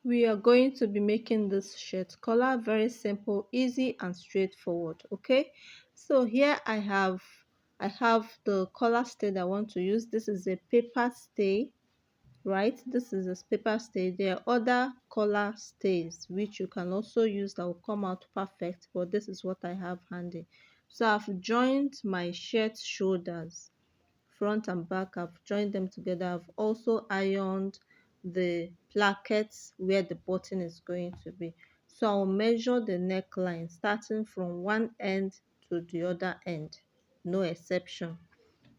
We are going to be making this shirt collar. Very simple, easy and straightforward. Okay, so here I have the collar stay that I want to use. This is a paper stay, right? This is a paper stay. There are other collar stays which you can also use that will come out perfect, but this is what I have handy. So I've joined my shirt shoulders, front and back. I've joined them together. I've also ironed the plackets where the button is going to be. So I'll measure the neckline starting from one end to the other end, no exception.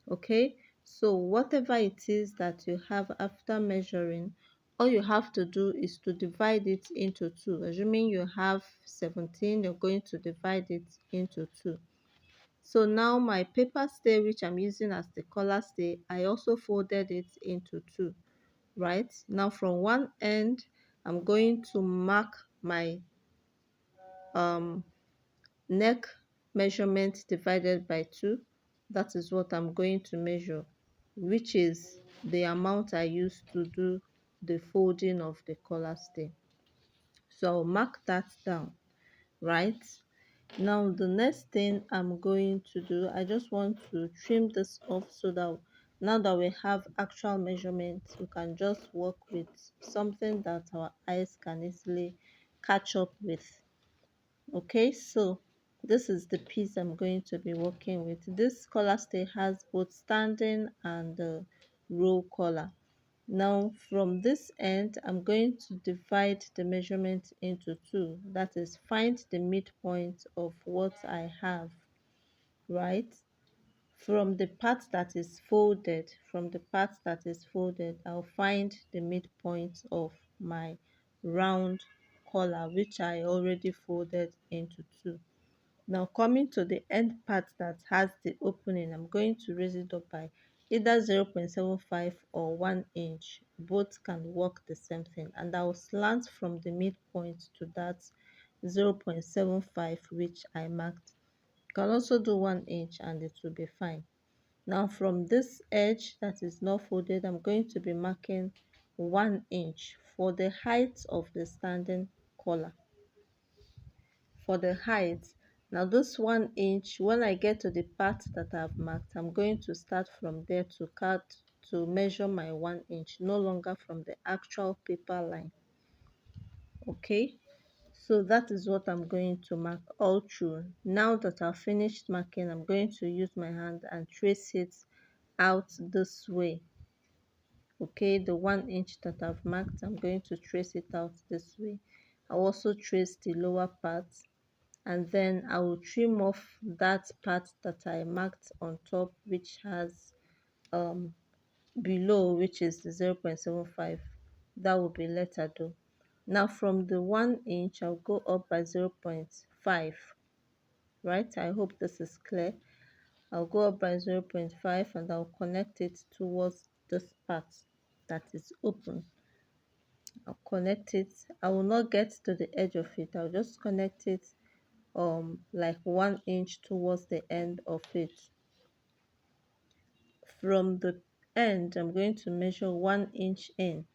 Okay, so whatever it is that you have after measuring, all you have to do is to divide it into two. Assuming you have 17, you're going to divide it into two. So now my paper stay, which I'm using as the collar stay, I also folded it into two, right? Now from one end, I'm going to mark my um neck measurement divided by 2. That is what I'm going to measure, which is the amount I used to do the folding of the collar stay. So I'll mark that down, right? Now the next thing I'm going to do, I just want to trim this off so that now that we have actual measurements, we can just work with something that our eyes can easily catch up with. Okay, so this is the piece I'm going to be working with. This collar stay has both standing and roll collar. Now from this end, I'm going to divide the measurement into two. That is, find the midpoint of what I have, right? From the part that is folded, I'll find the midpoint of my round collar, which I already folded into two. Now coming to the end part that has the opening, I'm going to raise it up by either 0.75 or 1 inch. Both can work the same thing, and I will slant from the midpoint to that 0.75 which I marked. You can also do 1 inch and it will be fine. Now from this edge that is not folded, I'm going to be marking 1 inch for the height of the standing collar. For the height, now this 1 inch, when I get to the part that I've marked, I'm going to start from there to measure my 1 inch, no longer from the actual paper line. Okay, so that is what I'm going to mark all through. Now that I've finished marking, I'm going to use my hand and trace it out this way. Okay, the 1 inch that I've marked, I'm going to trace it out this way. I'll also trace the lower part, and then I will trim off that part that I marked on top, which has below, which is the 0.75. That will be letter do. Now from the 1 inch, I'll go up by 0.5, right? I hope this is clear. I'll go up by 0.5 and I'll connect it towards this part that is open. I'll connect it. I will not get to the edge of it. I'll just connect it like 1 inch towards the end of it. From the end, I'm going to measure 1 inch in,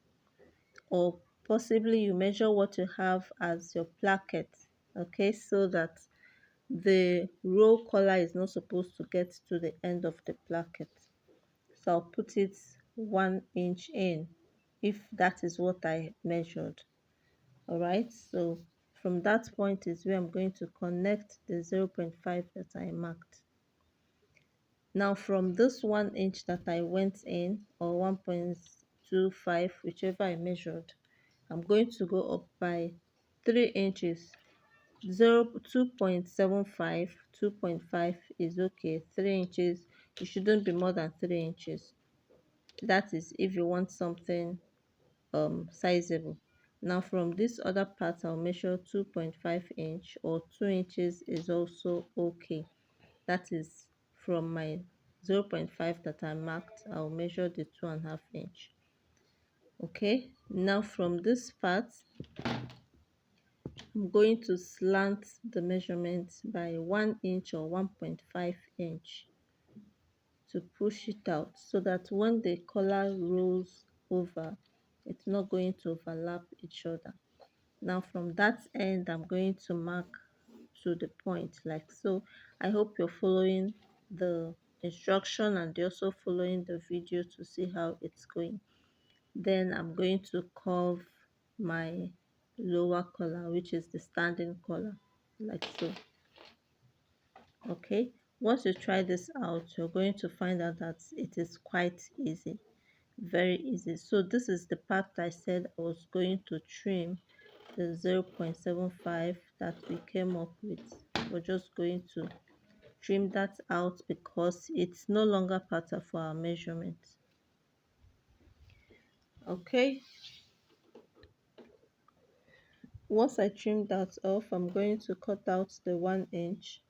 or possibly you measure what you have as your placket. Okay, so that the roll collar is not supposed to get to the end of the placket. So I'll put it 1 inch in if that is what I measured. All right, so from that point is where I'm going to connect the 0.5 that I marked. Now from this 1 inch that I went in, or 1.25, whichever I measured, I'm going to go up by 3 inches. 2.75, 2.5 is okay. 3 inches, it shouldn't be more than 3 inches. That is if you want something sizable. Now from this other part, I'll measure 2.5 inch, or 2 inches is also okay. That is from my 0.5 that I marked, I'll measure the 2.5 inch. Okay, now from this part, I'm going to slant the measurement by 1 inch or 1.5 inch to push it out, so that when the collar rolls over, it's not going to overlap each other. Now from that end, I'm going to mark to the point like so. I hope you're following the instruction and you're also following the video to see how it's going. Then I'm going to curve my lower collar, which is the standing collar, like so. Okay, once you try this out, you're going to find out that it is quite easy, very easy. So this is the part I said I was going to trim, the 0.75 that we came up with. We're just going to trim that out because it's no longer part of our measurement. Okay, once I trim that off, I'm going to cut out the 1 inch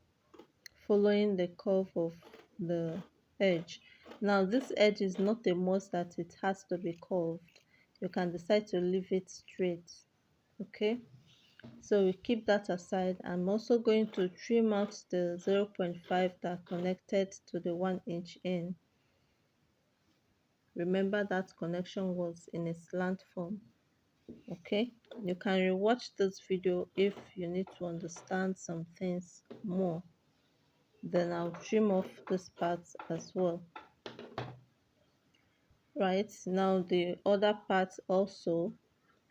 following the curve of the edge. Now this edge is not a must that it has to be curved. You can decide to leave it straight. Okay, so we keep that aside. I'm also going to trim out the 0.5 that connected to the 1 inch in. Remember that connection was in a slant form. Okay, you can rewatch this video if you need to understand some things more. Then I'll trim off this part as well. Right, now the other part also,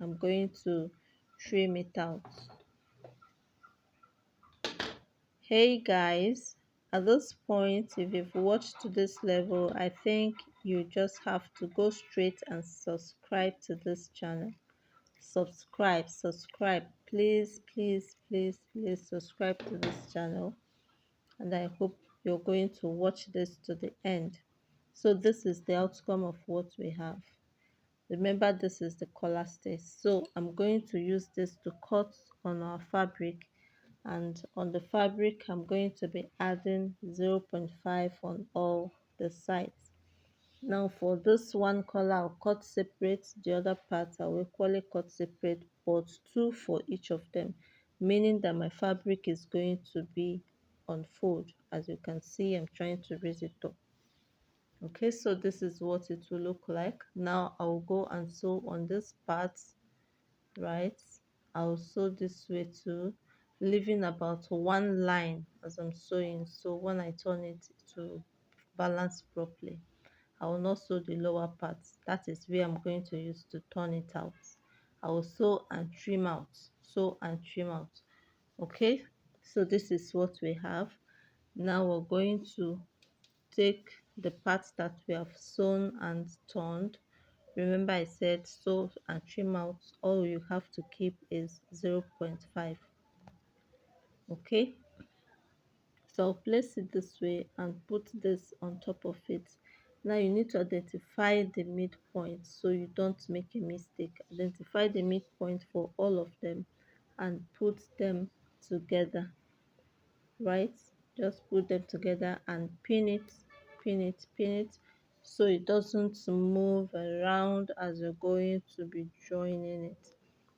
I'm going to trim it out. Hey guys, at this point, if you've watched to this level, I think you just have to go straight and subscribe to this channel. Subscribe, please, please, please, please subscribe to this channel, and I hope you're going to watch this to the end. So this is the outcome of what we have. Remember, this is the collar stitch, so I'm going to use this to cut on our fabric, and on the fabric I'm going to be adding 0.5 on all the sides. Now for this one collar, I'll cut separate, the other parts I'll equally cut separate, but 2 for each of them, meaning that my fabric is going to be on fold. As you can see, I'm trying to raise it up. Okay, so this is what it will look like. Now I'll go and sew on this part, right? I'll sew this way too, leaving about one line as I'm sewing, so when I turn it, it will balance properly. I will not sew the lower part. That is where I'm going to use to turn it out. I will sew and trim out, sew and trim out. Okay, so this is what we have. Now we're going to take the parts that we have sewn and turned. Remember I said sew and trim out, all you have to keep is 0.5. Okay, so I'll place it this way and put this on top of it. Now you need to identify the midpoint so you don't make a mistake. Identify the midpoint for all of them and put them together, right? Just put them together and pin it, pin it, pin it, so it doesn't move around as you're going to be joining it.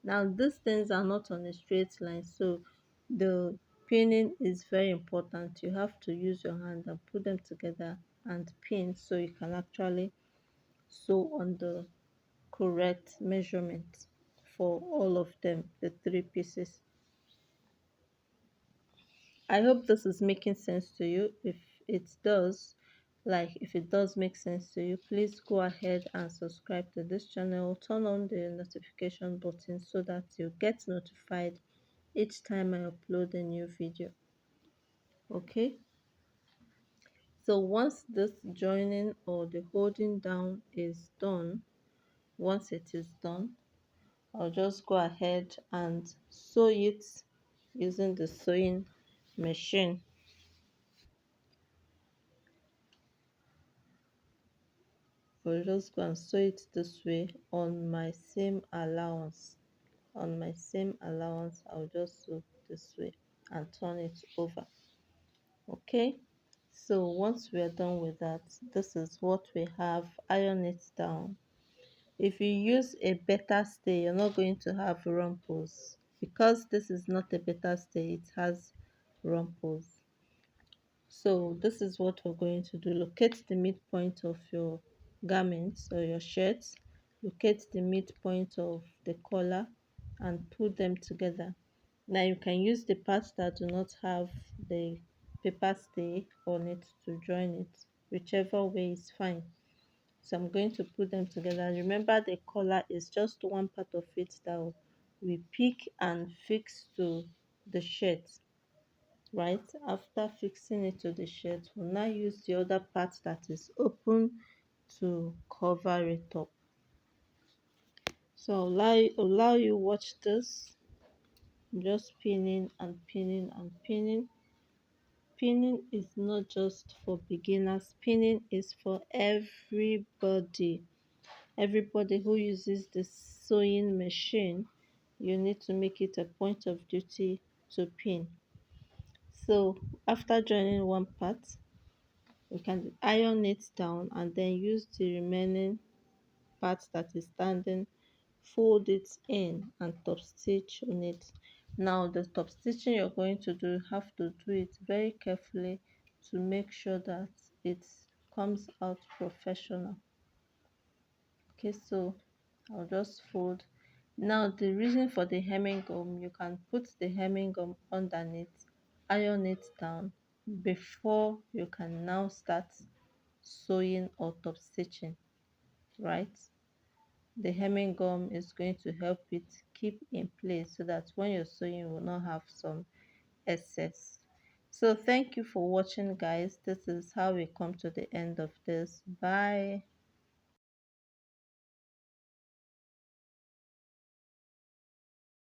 Now these things are not on a straight line, so the pinning is very important. You have to use your hand and put them together and pin so you can actually sew on the correct measurement for all of them, the 3 pieces. I hope this is making sense to you. If it does, if it does make sense to you, please go ahead and subscribe to this channel. Turn on the notification button so that you get notified each time I upload a new video. Okay, so once this joining or the holding down is done, once it is done, I'll just go ahead and sew it using the sewing machine. I'll just go and sew it this way on my seam allowance. On my seam allowance, I'll just sew this way and turn it over. Okay, so once we are done with that, this is what we have. Iron it down. If you use a better stay, you're not going to have rumples. Because this is not a better stay, it has rumples. So this is what we're going to do. Locate the midpoint of your garments or your shirts locate the midpoint of the collar and put them together. Now you can use the parts that do not have the paper stay on it to join it, whichever way is fine. So I'm going to put them together. Remember, the collar is just one part of it that we pick and fix to the shirt. Right after fixing it to the shirt, we'll now use the other part that is open to cover it up. So allow you watch this. I'm just pinning and pinning and pinning. Pinning is not just for beginners, pinning is for everybody. Everybody who uses the sewing machine, you need to make it a point of duty to pin. So after joining one part, you can iron it down and then use the remaining part that is standing, fold it in and top stitch on it. Now the top stitching you're going to do, you have to do it very carefully to make sure that it comes out professional. Okay, so I'll just fold. Now the reason for the hemming gum, you can put the hemming gum underneath, iron it down before you can now start sewing or top stitching, right? The hemming gum is going to help it keep in place so that when you're sewing you will not have some excess. So thank you for watching, guys. This is how we come to the end of this. Bye.